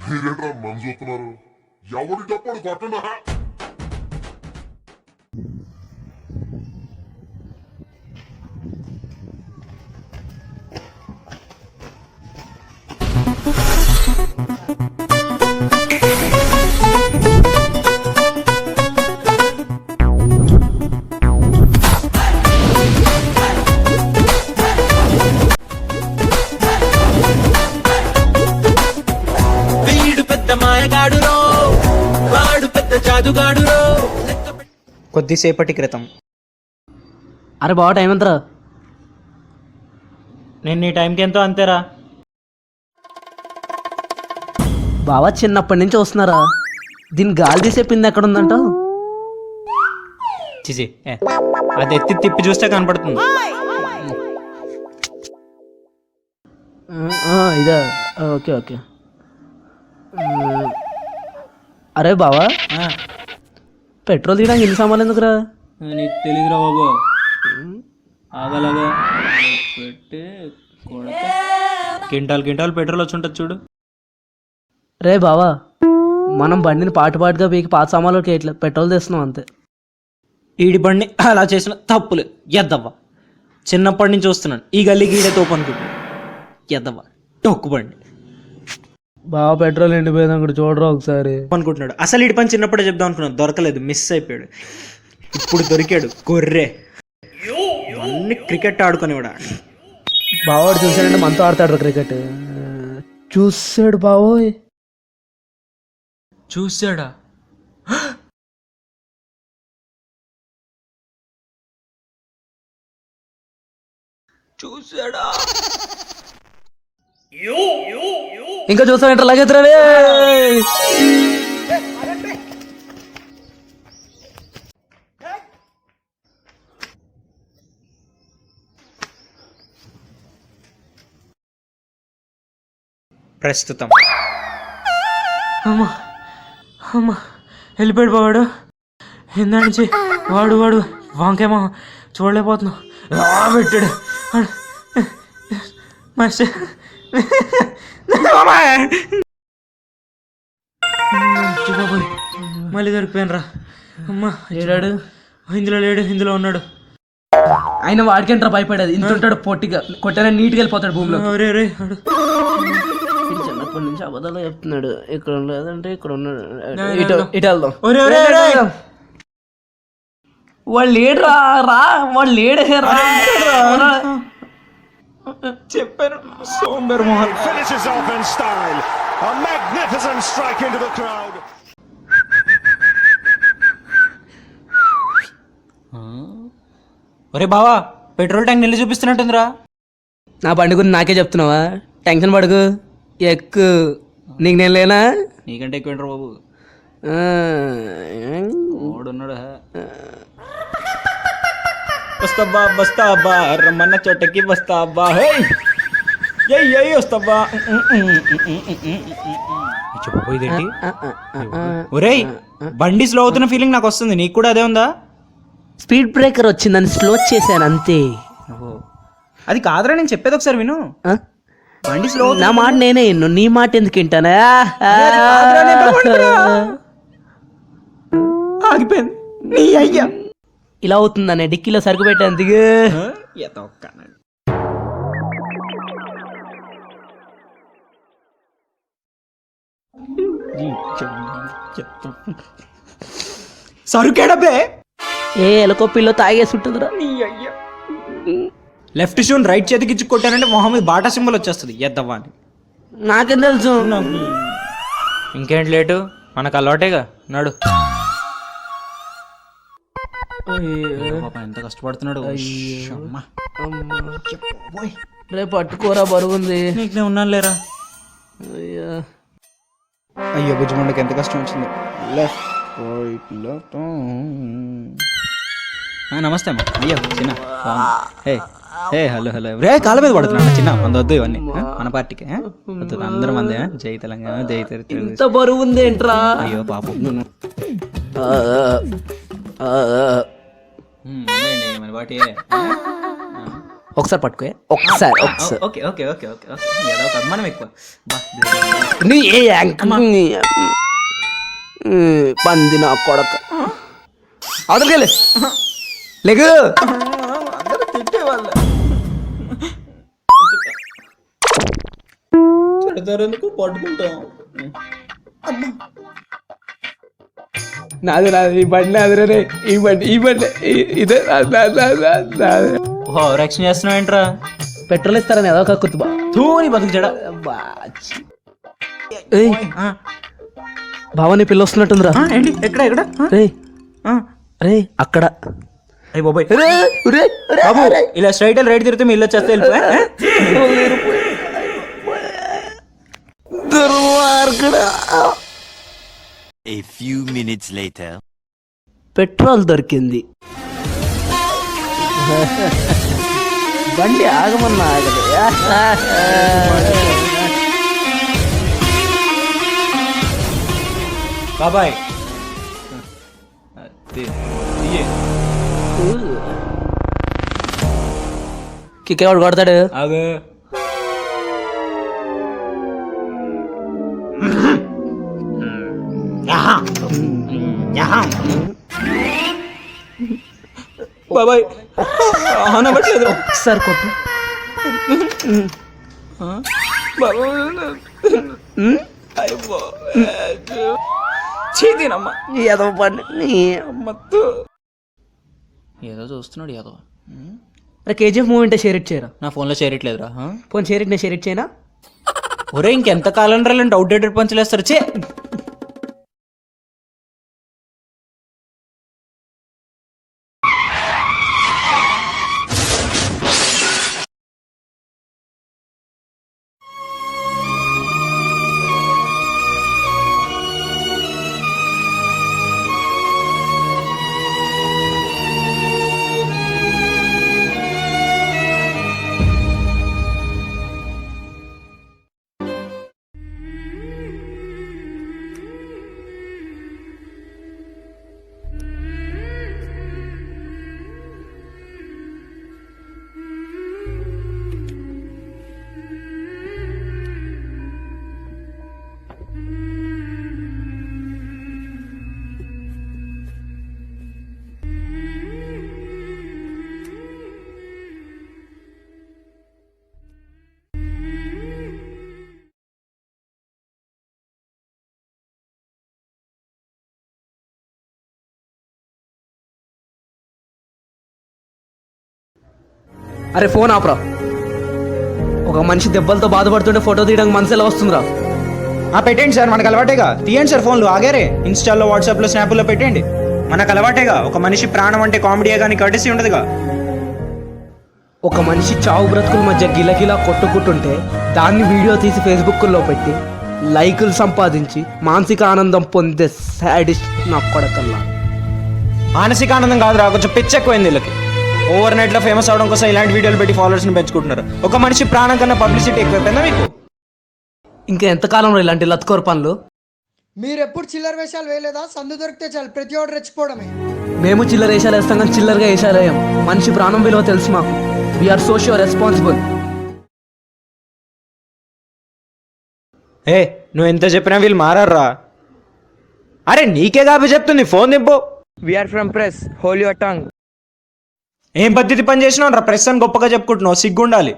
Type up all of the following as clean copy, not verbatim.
మీరేంట్రా మందు చూస్తున్నారు? ఎవరి తప్పుడు కొట్టండా? కొద్దిసేపటి క్రితం. అరే బావ టైం ఎంతరా? నేను నీ టైంకి ఎంతో అంతేరా. బావ చిన్నప్పటి నుంచి వస్తున్నారా? దీని గాలి తీసే పిండి ఎక్కడ ఉందంటావు? చిచి అది ఎత్తి తిప్పి చూస్తే కనపడుతుంది. ఇదా? Okay okay. అరే బావా, పెట్రోల్ తీయడానికి ఎన్ని సామాన్లు ఎందుకురా? నీకు తెలియదురా బాబు. ఆగలాగా పెట్టి కింటాల్ పెట్రోల్ వచ్చి ఉంటుంది చూడు. రే బావా, మనం బండిని పాటుగా పీకి పాత సామాన్లోకి ఇట్లా పెట్రోల్ తెస్తున్నాం అంతే. ఈడి బండి అలా చేసిన తప్పులు ఎద్దవ్వ. చిన్నప్పటి నుంచి చూస్తున్నాను ఈ గల్లీకి ఈడే తోపు అనుకుంటున్నా. ఎద్దవ్వ టొక్కు బండి. బావ పెట్రోల్ ఎండిపోయింది అక్కడ చూడరా ఒకసారి అనుకుంటున్నాడు. అసలు ఈడి పని చిన్నప్పుడే చెప్దాం అనుకున్నాను, దొరకలేదు, మిస్ అయిపోయాడు. ఇప్పుడు దొరికాడు గొర్రె. అన్ని క్రికెట్ ఆడుకునేవాడా. బావాడు చూసాడంటే మనతో ఆడతాడు క్రికెట్. చూసాడు బావోయ్. చూసాడా? చూసాడా? ఇంకా చూస్తాడంటే లాగేద్దరా రే. ప్రస్తుతం అమ్మా అమ్మా వెళ్ళిపోయాడు బావాడు. ఇందా నుంచి వాడు వాంకేమో చూడలేకపోతున్నావు పెట్టాడు. మళ్ళీ దొరికిపోయాను రా. అమ్మా ఏడాడు? ఇందులో లేడు, ఇందులో ఉన్నాడు. ఆయన వాడికేంట్రా భయపడేది? ఇంత ఉంటాడు పొట్టిగా, కొట్టానే నీట్గా వెళ్ళిపోతాడు భూమిలో. చిన్నప్పటి నుంచి అబద్ధాలు చెప్తున్నాడు. ఇక్కడ లేదంటే ఇక్కడ ఉన్నాడు. ఇటు వెళ్దాం. వాళ్ళు లేడురా. రా, వాళ్ళు లేడే రా. చెప్పాను. Finishes off in style. A magnificent strike into the crowd. ఒరే బావా, పెట్రోల్ ట్యాంక్ నిల్లు చూపిస్తున్నట్టుందిరా. నా బండి గురించి నాకే చెప్తున్నావా? టెన్షన్ పడకు, ఎక్కు. నీకు నేను లేనా? నీకంటే ఎక్కువ బాబు. ఓడున్నాడు. వస్తాబా రమ్మన్న చోటకి వస్తాబా. వస్తాబా. ఇదేంటి? ఒరేయ్, బండి స్లో అవుతున్న ఫీలింగ్ నాకు వస్తుంది. నీకు కూడా అదే ఉందా? స్పీడ్ బ్రేకర్ వచ్చిందని స్లో చేశాను అంతే. అది కాదురా, నేను చెప్పేది ఒకసారి విను. బండి స్లో. నా మాట నేనే విన్ను, నీ మాట ఎందుకు వింటానా? ఆగిపోయింది నీ అయ్యా. ఇలా అవుతుందనే డిక్కీలో సరుకు పెట్టేందుకు. సరుకేడబే. ఏ ఎలకో పిల్ల తాగేసి ఉంటుందిరా. లెఫ్ట్ షూన్ రైట్ చేతికి ఇచ్చి కొట్టానంటే మొహం మీద బాటా సింబల్ వచ్చేస్తుంది. ఎద్దవ్వా అని నాకేం తెలుసు. ఇంకేంటి లేటు, మనకు అలవాటేగా. నడు. ఎంత కష్టపడుతున్నాడు. రేపు పట్టుకోరా, బరువుంది. నీకు నేను ఉన్నాను లేరా. అయ్యో బుజ్జిమండకి ఎంత కష్టం వచ్చింది. నమస్తే అమ్మా. అయ్యో చిన్న. హలో రే, కాళ్ళ మీద పడుతున్నా చిన్న. వద్దు ఇవన్నీ మన పార్టీకి అందరం అందే. జై తెలంగాణ, జై చరిత్ర. ఇంత బరువు ఉంది ఏంట్రా? అయ్యో పాపం. మన పార్టీ ఒకసారి పట్టుకో ఒకసారి okay okay okay okay okay ఏదో ఒక అభిమానం ఎక్కువ బా, నీ ఏ యాంక్ పంది నా కొడక అవతలకెళ్ళి లేకు అందరూ తిట్టేవాళ్ళు తిడతారు ఎందుకు పట్టుకుంటాం. నాది ఈ బండి నాది రే ఈ బండి ఇదే రక్షణ చేస్తున్నావు ఏంట్రా? పెట్రోల్ ఇస్తారని ఏదో ఒక కుర్తు తూని బతుకు చెడ. బావా నీ పిల్ల వస్తున్నట్టుందిరా. ఏంటి ఎక్కడ ఎక్కడ? రే రే అక్కడ అయ్యి బాబాయ్ బాబు ఇలా స్ట్రైట్ రైట్ తిరిగితే మీ ఇల్లు వచ్చేస్తే వెళ్ళిపోయా. A few minutes later. Petrol దొరికింది. బండి ఆగమన్నా ఆగదు. బాబాయ్ కిక్ ఎవడు కొడతాడు? అదే బాబాయ్ అనవట్లేదు. ఒకసారి కొట్టు. చేతినమ్మా ఏదో బండి ఏదో చూస్తున్నాడు ఏదో. కేజీఎఫ్ మూవీ అంటే షేర్ ఇట్ చేయరా? నా ఫోన్లో చేరట్లేదురా. ఫోన్ షేర్ ఇట్ నేను షేర్ ఇట్ చేయనా? ఒరే ఇంకెంత కాలం రాలంటే అవుట్డేటెడ్ పంచులేస్తారు. చే అరే ఫోన్ ఆపరా. ఒక మనిషి దెబ్బలతో బాధపడుతుంటే ఫోటో తీయడానికి మనసు ఎలా వస్తుందిరా? పెట్టండి సార్, మనకు అలవాటేగా. తీయండి సార్ ఫోన్లు, ఆగారే. ఇన్స్టాల్లో వాట్సాప్లో స్నాప్లో పెట్టండి. మనకు అలవాటేగా. ఒక మనిషి ప్రాణం అంటే కామెడీయే కానీ కర్టెసీ ఉండదుగా. ఒక మనిషి చావు బ్రతుకుల మధ్య గిలగిలా కొట్టుకుంటుంటే దాన్ని వీడియో తీసి ఫేస్బుక్లో పెట్టి లైకులు సంపాదించి మానసిక ఆనందం పొందే సాడిస్ట్ నా కొడకల్లా. మానసిక ఆనందం కాదురా, కొంచెం పిచ్చి ఎక్కువైంది వీళ్ళకి. ఓవర్ నైట్లో ఫేమస్ అవడం కోసం ఇలాంటి వీడియోలు పెట్టి ఫాలోవర్స్ని పెంచుకుంటున్నారు. ఒక మనిషి ప్రాణం కన్నా పబ్లిసిటీ ఎక్కువైపోయిందా మీకు? ఇంకా ఎంతకాలంలో ఇలాంటి లత్కోర్ పనులు? మీరెప్పుడు చిల్లర వేషాలు వేయలేదా? సందు దొరికితే చాలు ప్రతి ఒక్కరు రెచ్చిపోవడమే. మేము చిల్లర వేషాలు వేస్తాం కానీ చిల్లరగా వేషాలు వేయం. మనిషి ప్రాణం విలువ తెలుసు మాకు. We are socio responsible. నువ్వు ఎంత చెప్పినా వీళ్ళు మారరా. అరే నీకే కాబట్టి చెప్తుంది, ఫోన్ దింపు. We are from press, hold your tongue. ఏం పద్ధతి పని చేసినావు రా? ప్రెస్ అని గొప్పగా చెప్పుకుంటున్నావు, సిగ్గుండాలి.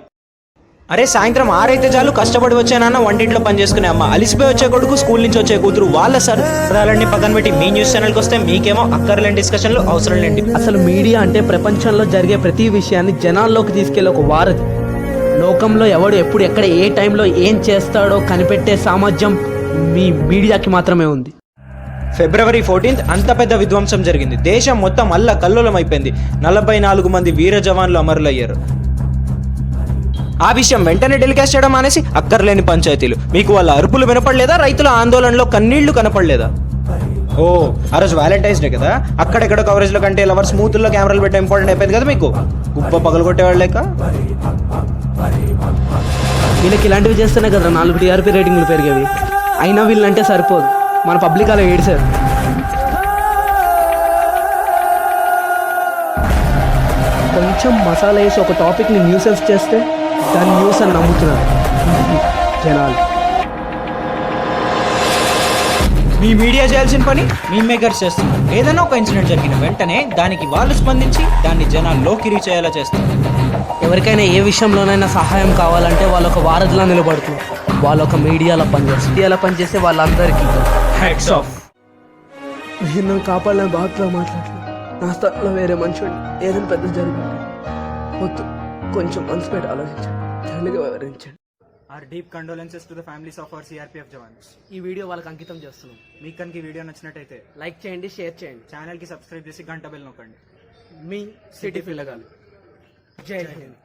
అరే సాయంత్రం 6 అయితే చాలు, కష్టపడి వచ్చానన్న వంటింట్లో పని చేసుకునే అమ్మ, అలిసిపోయి వచ్చే కొడుకు, స్కూల్ నుంచి వచ్చే కూతురు, వాళ్ళ సరదాలన్నీ పక్కన పెట్టి మీ న్యూస్ ఛానల్కి వస్తే మీకేమో అక్కర్లేని డిస్కషన్లు, అవసరం లేండి. అసలు మీడియా అంటే ప్రపంచంలో జరిగే ప్రతి విషయాన్ని జనాల్లోకి తీసుకెళ్లే ఒక వారధి. లోకంలో ఎవడు ఎప్పుడు ఎక్కడ ఏ టైంలో ఏం చేస్తాడో కనిపెట్టే సామర్థ్యం మీ మీడియాకి మాత్రమే ఉంది. February 14th అంత పెద్ద విధ్వంసం జరిగింది. దేశం మొత్తం అల్ల కల్లోలం అయిపోయింది. 44 మంది వీర జవాన్లు అమరులయ్యారు. ఆ విషయం వెంటనే టెలికాస్ట్ చేయడం మానేసి అక్కర్లేని పంచాయతీలు. మీకు వాళ్ళ అరుపులు వినపడలేదా? రైతుల ఆందోళనలో కన్నీళ్లు కనపడలేదా? ఆ రోజు వ్యాలంటైన్స్ డే కదా, అక్కడెక్కడ కవరేజ్లో కంటే లవర్స్ స్మూత్లో కెమెరాలు పెట్టే ఇంపార్టెంట్ అయిపోయింది కదా మీకు. గుప్ప పగలగొట్టేవాళ్ళు లేక. వీళ్ళకి ఇలాంటివి చేస్తేనే కదా 4 TRP రేటింగ్లు పెరిగేవి. అయినా వీళ్ళంటే సరిపోదు, మన పబ్లిక్ అలా ఏడిసారు. కొంచెం మసాలా వేసి ఒక టాపిక్ని న్యూసెన్స్ చేస్తే దాన్ని న్యూస్ అని నమ్ముతున్నారు జనాలు. మీ మీడియా చేయాల్సిన పని మీ మేకర్స్ చేస్తున్నారు. ఏదైనా ఒక ఇన్సిడెంట్ జరిగిన వెంటనే దానికి వాళ్ళు స్పందించి దాన్ని జనాల్లోకి రీచ్ అయ్యేలా చేస్తారు. ఎవరికైనా ఏ విషయంలోనైనా సహాయం కావాలంటే వాళ్ళు ఒక వారధిలా నిలబడుతున్నారు. వాళ్ళు ఒక మీడియాలో పనిచేస్తే వాళ్ళందరికీ హ్యాట్స్ ఆఫ్. మీరు నన్ను కాపాడలేని బాధలో మాట్లాడలేదు. నా స్థలంలో వేరే మనుషుడు ఏదైనా పెద్ద జరిగింది వద్దు, కొంచెం మనసు పెట్టి ఆలోచించండి, తెలుగుగా వివరించండి. Our deep condolences to the families of our CRPF jawans. ఈ వీడియో వాళ్ళకి అంకితం చేస్తున్నాం. మీకు కనుక ఈ వీడియో నచ్చినట్టయితే లైక్ చేయండి, షేర్ చేయండి. ఛానల్కి సబ్స్క్రైబ్ చేసి గంట బెల్ నొక్కండి. మీ సిటీ పిల్లగాలు. జై హింద్.